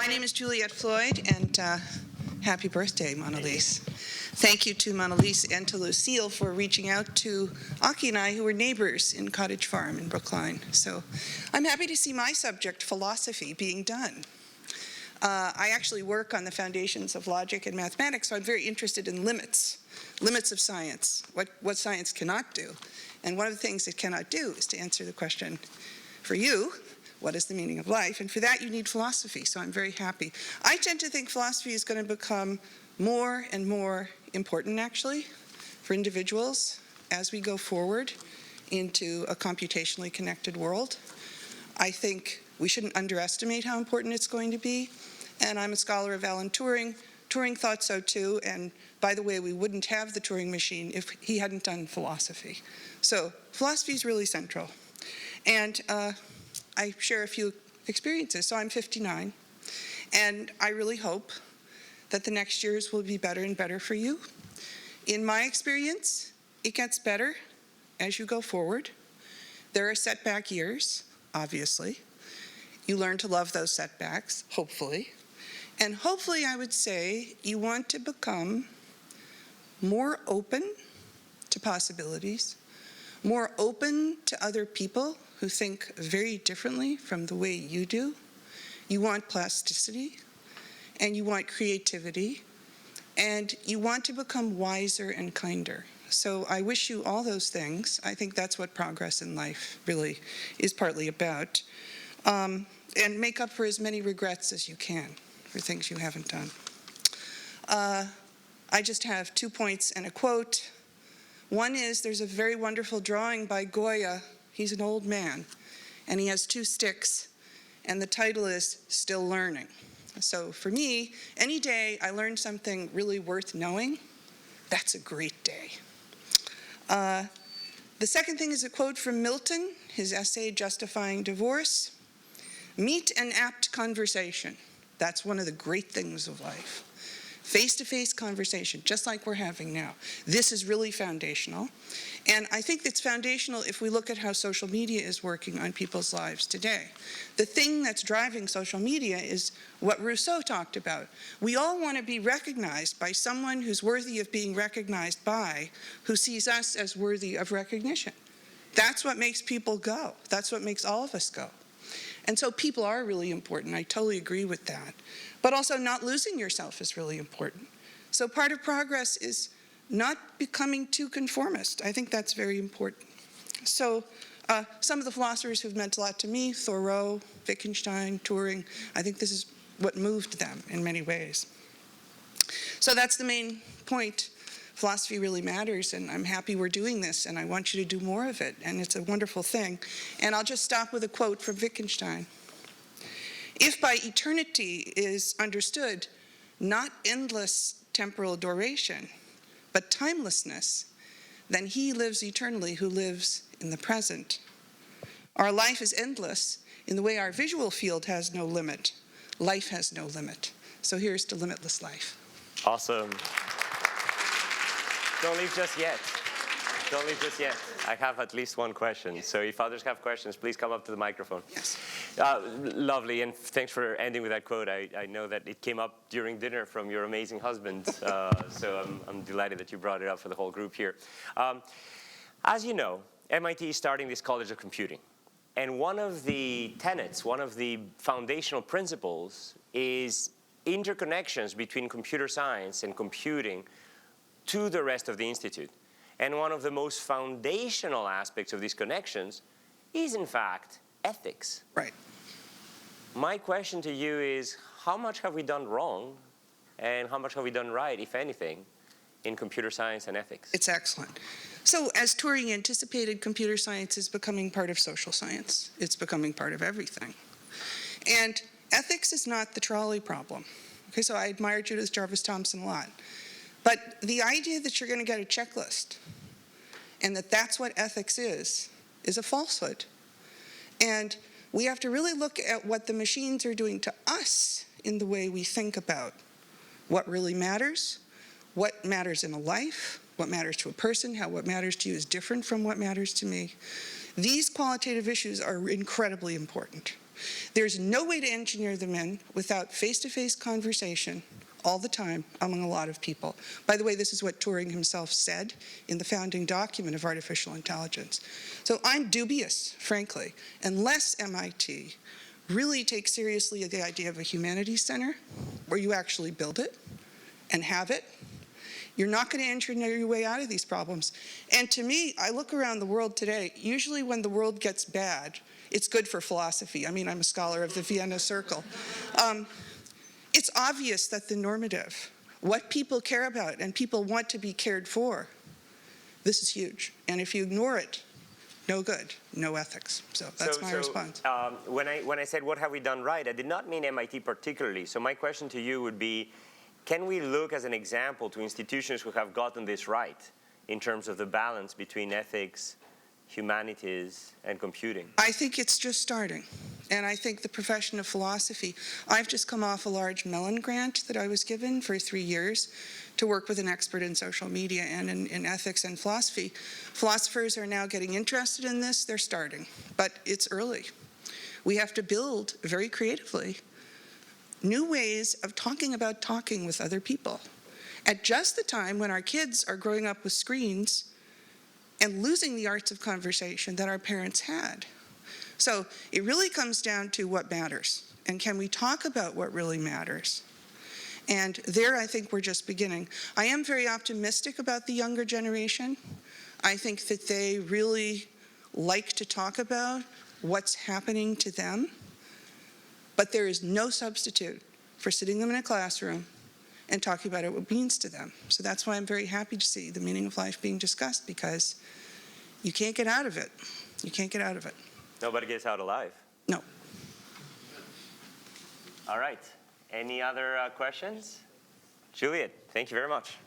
My name is Juliet Floyd, and happy birthday, Mona Lisa. Thank you to Mona Lisa and to Lucille for reaching out to Aki and I, who were neighbors in Cottage Farm in Brookline. So I'm happy to see my subject, philosophy, being done. I actually work on the foundations of logic and mathematics, so I'm very interested in limits of science, what science cannot do. And one of the things it cannot do is to answer the question for you, what is the meaning of life? And for that, you need philosophy, so I'm very happy. I tend to think philosophy is going to become more and more important, actually, for individuals as we go forward into a computationally connected world. I think we shouldn't underestimate how important it's going to be. And I'm a scholar of Alan Turing. Turing thought so too, and by the way, we wouldn't have the Turing machine if he hadn't done philosophy. So philosophy is really central. And I share a few experiences. So I'm 59, and I really hope that the next years will be better and better for you. In my experience, it gets better as you go forward. There are setback years, obviously. You learn to love those setbacks, hopefully. And hopefully, I would say, you want to become more open to possibilities, more open to other people who think very differently from the way you do. You want plasticity, and you want creativity, and you want to become wiser and kinder. So I wish you all those things. I think that's what progress in life really is partly about. And make up for as many regrets as you can for things you haven't done. I just have 2 points and a quote. One is, there's a very wonderful drawing by Goya. He's an old man, and he has 2 sticks, and the title is Still Learning. So for me, any day I learn something really worth knowing, that's a great day. The second thing is a quote from Milton, his essay Justifying Divorce. Meet an apt conversation. That's one of the great things of life. Face-to-face conversation, just like we're having now. This is really foundational. And I think it's foundational if we look at how social media is working on people's lives today. The thing that's driving social media is what Rousseau talked about. We all want to be recognized by someone who's worthy of being recognized by, who sees us as worthy of recognition. That's what makes people go. That's what makes all of us go. And so people are really important. I totally agree with that. But also not losing yourself is really important. So part of progress is not becoming too conformist. I think that's very important. So some of the philosophers who've meant a lot to me, Thoreau, Wittgenstein, Turing, I think this is what moved them in many ways. So that's the main point. Philosophy really matters, and I'm happy we're doing this, and I want you to do more of it, and it's a wonderful thing. And I'll just stop with a quote from Wittgenstein. If by eternity is understood not endless temporal duration, but timelessness, then he lives eternally who lives in the present. Our life is endless in the way our visual field has no limit. Life has no limit. So here's to limitless life. Awesome. Don't leave just yet. Don't leave just yet. I have at least one question. So if others have questions, please come up to the microphone. Yes. Lovely, and thanks for ending with that quote. I know that it came up during dinner from your amazing husband, so I'm delighted that you brought it up for the whole group here. As you know, MIT is starting this College of Computing. And one of the tenets, one of the foundational principles is interconnections between computer science and computing to the rest of the institute. And one of the most foundational aspects of these connections is, in fact, ethics. Right. My question to you is, how much have we done wrong, and how much have we done right, if anything, in computer science and ethics? It's excellent. So as Turing anticipated, computer science is becoming part of social science. It's becoming part of everything. And ethics is not the trolley problem. Okay, so I admire Judith Jarvis Thomson a lot. But the idea that you're going to get a checklist and that that's what ethics is a falsehood. And we have to really look at what the machines are doing to us in the way we think about what really matters, what matters in a life, what matters to a person, how what matters to you is different from what matters to me. These qualitative issues are incredibly important. There's no way to engineer them in without face-to-face conversation all the time among a lot of people. By the way, this is what Turing himself said in the founding document of artificial intelligence. So I'm dubious, frankly, unless MIT really takes seriously the idea of a humanities center where you actually build it and have it. You're not going to engineer your way out of these problems. And to me, I look around the world today, usually when the world gets bad, it's good for philosophy. I mean, I'm a scholar of the Vienna Circle. It's obvious that the normative, what people care about and people want to be cared for, this is huge. And if you ignore it, no good, no ethics. So that's my response. When I said, what have we done right, I did not mean MIT particularly. So my question to you would be, can we look as an example to institutions who have gotten this right in terms of the balance between ethics, humanities, and computing? I think it's just starting. And I think the profession of philosophy, I've just come off a large Mellon grant that I was given for 3 years to work with an expert in social media and in ethics and philosophy. Philosophers are now getting interested in this. They're starting, but it's early. We have to build very creatively new ways of talking about talking with other people at just the time when our kids are growing up with screens and losing the arts of conversation that our parents had. So it really comes down to what matters, and can we talk about what really matters? And there, I think we're just beginning. I am very optimistic about the younger generation. I think that they really like to talk about what's happening to them, but there is no substitute for sitting them in a classroom and talking about what it means to them. So that's why I'm very happy to see the meaning of life being discussed, because you can't get out of it. You can't get out of it. Nobody gets out alive. No. All right. Any other questions? Juliet, thank you very much.